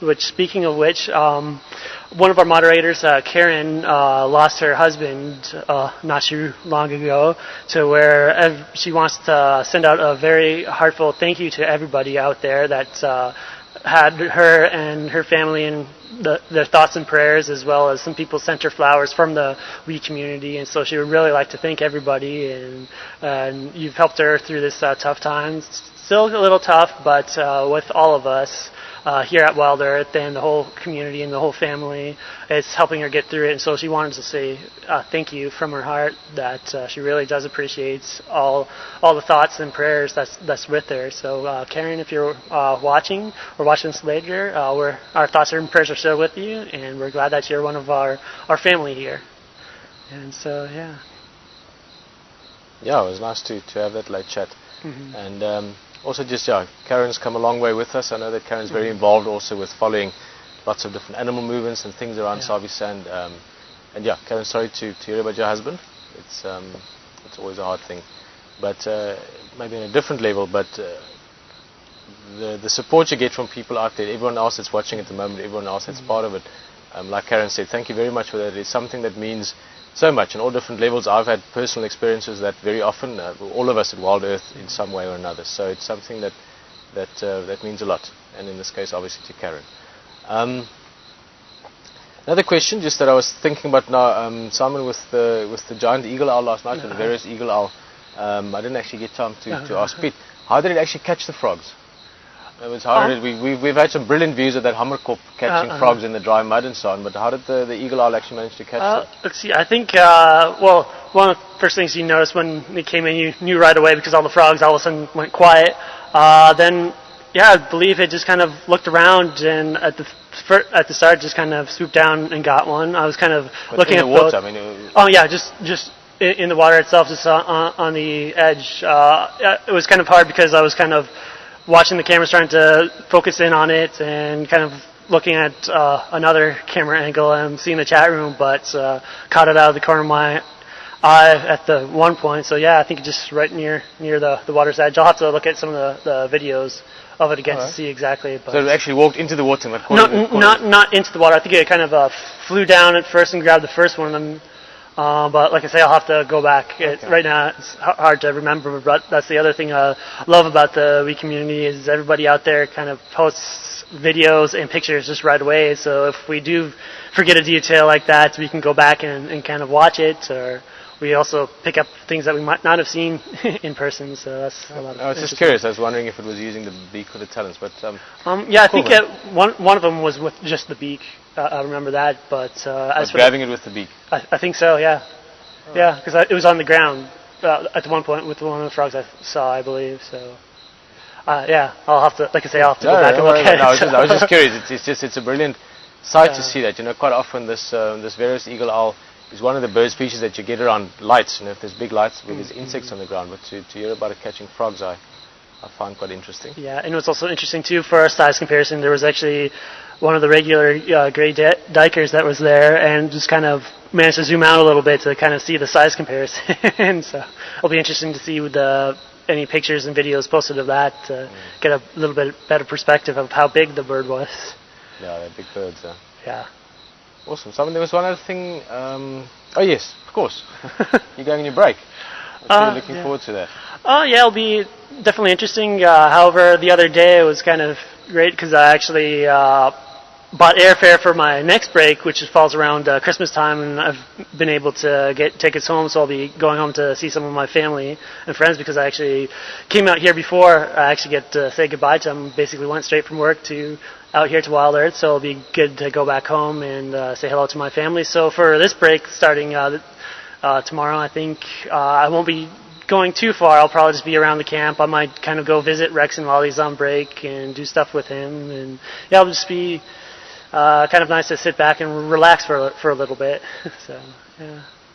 which speaking of which, one of our moderators, Karen, lost her husband not too long ago, to where she wants to send out a very heartfelt thank you to everybody out there that had her and her family in their thoughts and prayers, as well as some people sent her flowers from the Wii community, and so she would really like to thank everybody, and you've helped her through this tough time. Still a little tough, but with all of us here at Wild Earth and the whole community and the whole family, it's helping her get through it. And so she wanted to say thank you from her heart, that she really does appreciate all the thoughts and prayers that's with her. So Karen, if you're watching or watching this later, our thoughts and prayers are still with you, and we're glad that you're one of our family here. And so yeah, it was nice to have that late chat. And also Karen's come a long way with us. I know that Karen's very involved also with following lots of different animal movements and things around Sabi Sand. And Karen, sorry to hear about your husband. It's always a hard thing, but maybe on a different level. But the support you get from people out there, everyone else that's watching at the moment, everyone else that's part of it, like Karen said, thank you very much for that. It's something that means so much on all different levels. I've had personal experiences that very often, all of us at Wild Earth in some way or another. So it's something that means a lot, and in this case, obviously, to Karen. Another question, just that I was thinking about now, Simon, with the giant eagle owl last night and the various eagle owl. I didn't actually get time to ask Pete, how did it actually catch the frogs? It was hard. We've had some brilliant views of that hammerkop catching frogs in the dry mud and so on, but how did the eagle owl actually manage to catch them? Let's see, I think, one of the first things you noticed when it came in, you knew right away, because all the frogs all of a sudden went quiet. Then, I believe it just kind of looked around, and at the start just kind of swooped down and got one. I was kind of looking at the water. Just in the water itself, just on the edge. It was kind of hard because I was kind of watching the cameras, trying to focus in on it, and kind of looking at another camera angle and seeing the chat room, but caught it out of the corner of my eye at the one point. So I think just right near the water's edge. I'll have to look at some of the videos of it again to see exactly. But so it actually walked into the water? Not into the water. I think it kind of flew down at first and grabbed the first one, and but like I say, I'll have to go back. Right now it's hard to remember, but that's the other thing I love about the Wii community, is everybody out there kind of posts videos and pictures just right away. So if we do forget a detail like that, we can go back and kind of watch it, or we also pick up things that we might not have seen in person. So that's a lot of I was just curious. I was wondering if it was using the beak or the talons, but I think one of them was with just the beak. I remember that, but as for grabbing it with the beak, I think so. Because it was on the ground at one point with one of the frogs I saw, I believe. So I'll have to, like I say, I'll have to go back and look at it. I was just curious. It's a brilliant sight to see that. Quite often this various eagle owl is one of the bird species that you get around lights. If there's big lights, where there's insects on the ground, but to hear about it catching frogs, I find quite interesting. Yeah, and it was also interesting too for our size comparison. There was actually one of the regular gray dikers that was there, and just kind of managed to zoom out a little bit to kind of see the size comparison. So it'll be interesting to see any pictures and videos posted of that to get a little bit better perspective of how big the bird was. Yeah, they're big birds. Yeah. Awesome. Simon, there was one other thing. Oh yes, of course. You're going on your break. I'm really looking forward to that. It'll be definitely interesting. However, the other day it was kind of great because I actually bought airfare for my next break, which falls around Christmas time, and I've been able to get tickets home, so I'll be going home to see some of my family and friends, because I actually came out here before I actually get to say goodbye to them. Basically went straight from work to out here to Wild Earth, so it'll be good to go back home and say hello to my family. So for this break, starting tomorrow, I think I won't be going too far. I'll probably just be around the camp. I might kind of go visit Rexon while he's on break and do stuff with him, and it'll just be kind of nice to sit back and relax for a little bit. So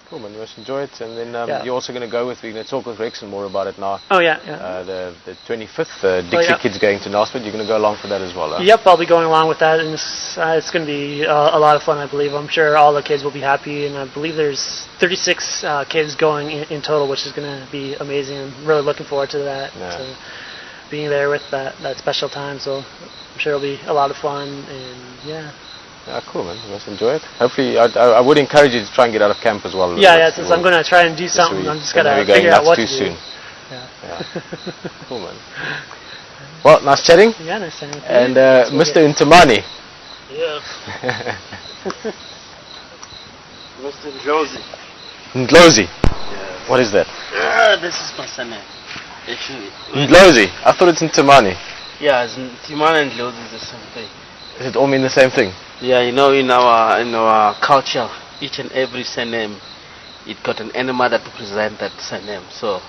cool, man. You must enjoy it. And then you're also going to go with, we're going to talk with Rexon more about it now. Oh, the 25th, Dixie Kids going to Nelspruit. You're going to go along for that as well, huh? Yep, I'll be going along with that, and it's going to be a lot of fun, I believe. I'm sure all the kids will be happy, and I believe there's 36 kids going in total, which is going to be amazing. I'm really looking forward to that. Yeah. So, being there with that special time. So I'm sure it'll be a lot of fun, and yeah. Yeah, cool, man. You must enjoy it. Hopefully, I would encourage you to try and get out of camp as well. Yeah, since I'm going to try and do something, I'm just going to figure out what to do. Soon. Yeah. Cool, man. Well, nice chatting. Yeah, nice chatting with you. And Mr. Intamani. Yeah. Mr. Ndlozi. Ndlozi? Yeah. What is that? This is my surname. Actually. Ndlozi? I thought it's Intamani. Yeah, Timana and Ndlozi is the same thing. Does it all mean the same thing? Yeah, in our culture, each and every surname, it got an animal that represents that surname. So,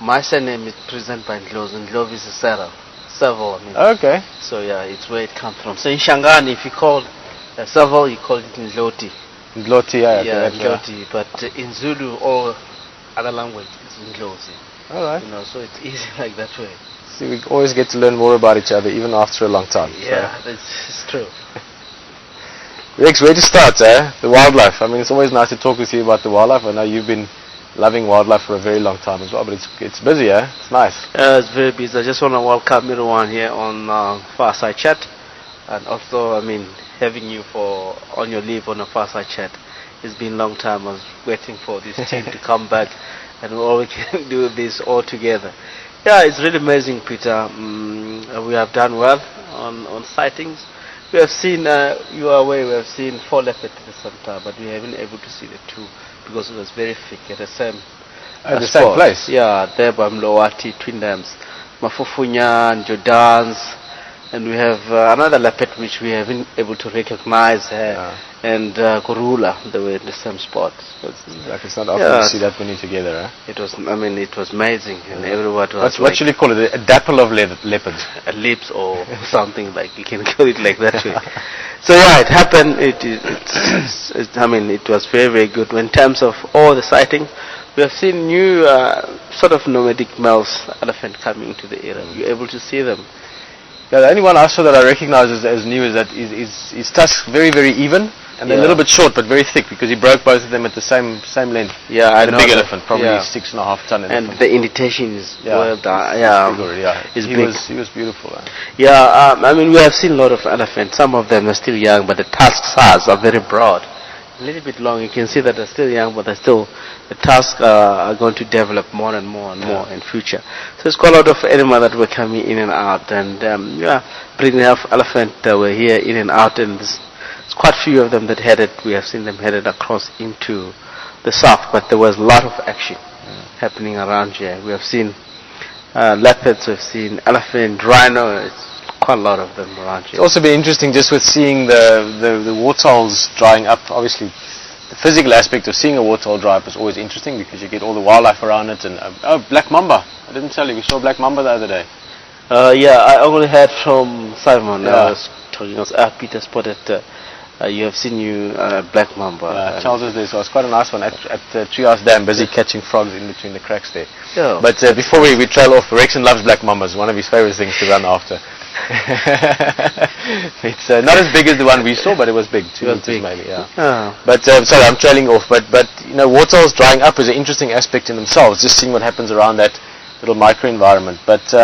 my surname is presented by Ndlozi. Ndlozi is a serval. Okay. So yeah, it's where it comes from. So in Shangani, if you call a serval, you call it Ndloti. Ndloti, yeah. Ndloti. But in Zulu or other language, it's Ndlozi. Alright. So it's easy like that way. See, we always get to learn more about each other, even after a long time. Yeah, it's true. Rex, where to start, The wildlife. I mean, it's always nice to talk with you about the wildlife. I know you've been loving wildlife for a very long time as well, but it's busy, It's nice. It's very busy. I just want to welcome everyone here on Fireside Chat, and also, having you on your leave on a Fireside Chat. It's been a long time. I was waiting for this team to come back, and we all can do this all together. Yeah, it's really amazing, Peter. We have done well on sightings. We have seen, you are aware, we have seen 4 leopards at the same time, but we haven't been able to see the 2 because it was very thick at the same same place? Yeah, there by Mlowati, Twin Dams, Mafufunya, and Jordans, and we have another leopard which we haven't been able to recognize, and Gorula. They were in the same spot. It's not often to see that many together, It was, it was amazing, and everyone was what should you call it? A dapple of leopards? A lips or something, like you can call it like that way. So yeah, it happened. It was very, very good. In terms of all the sightings, we have seen new sort of nomadic males elephant coming into the area. You're able to see them. Yeah, the only one I saw that I recognize as new is that his tusks very, very even, and they're a little bit short but very thick because he broke both of them at the same length. Yeah, I know. The big elephant, probably 6.5 ton elephant. And the indentation is well done. He was beautiful. Yeah, we have seen a lot of elephants. Some of them are still young, but the tusk size are very broad. A little bit long. You can see that they're still young, but the tusks are going to develop more and more in future. So it's quite a lot of animals that were coming in and out, and bringing enough elephant were here in and out, and there's quite a few of them that we have seen them headed across into the south, but there was a lot of action happening around here. We have seen leopards, we've seen elephant, rhino. It's quite a lot of them around here. It's also been interesting just with seeing the wartholes drying up. Obviously, the physical aspect of seeing a warthole dry up is always interesting because you get all the wildlife around it. And black mamba! I didn't tell you, we saw black mamba the other day. I only heard from Simon. I was talking. Peter spotted. You have seen black mamba. Yeah, Charles was there, so it was quite a nice one at the Treehouse Dam, busy catching frogs in between the cracks there. Yeah. But before we trail off, Rexon loves black mambas. One of his favorite things to run after. It's not as big as the one we saw, but it was big, 2 meters maybe. But sorry, I'm trailing off. But wartholes drying up is an interesting aspect in themselves. Just seeing what happens around that little microenvironment. But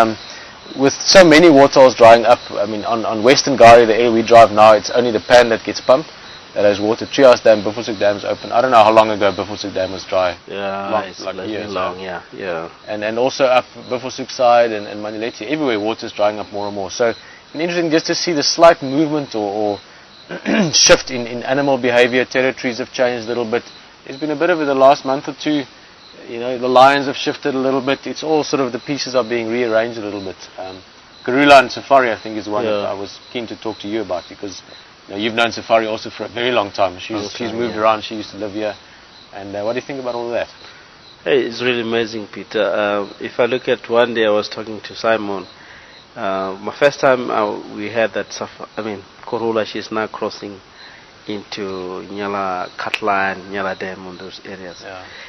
with so many wartholes drying up, on Western Gari, the area we drive now, it's only the pan that gets pumped. That has water. Treehouse Dam, Buffelshoek Dam is open. I don't know how long ago Buffelshoek Dam was dry. Yeah, it's like years. Long, yeah. And also up Buffelshoek side and Manileti, everywhere water's drying up more and more. So it's interesting just to see the slight movement or shift in animal behavior. Territories have changed a little bit. There's been a bit of it the last month or two. The lions have shifted a little bit. It's all sort of the pieces are being rearranged a little bit. Gorilla and Safari, I think, is one that I was keen to talk to you about because you've known Safari also for a very long time. She's moved around. She used to live here. And what do you think about all of that? Hey, it's really amazing, Peter. If I look at one day, I was talking to Simon. My first time we had that Corula, she's now crossing into Nyala Katla and Nyala Dam on those areas.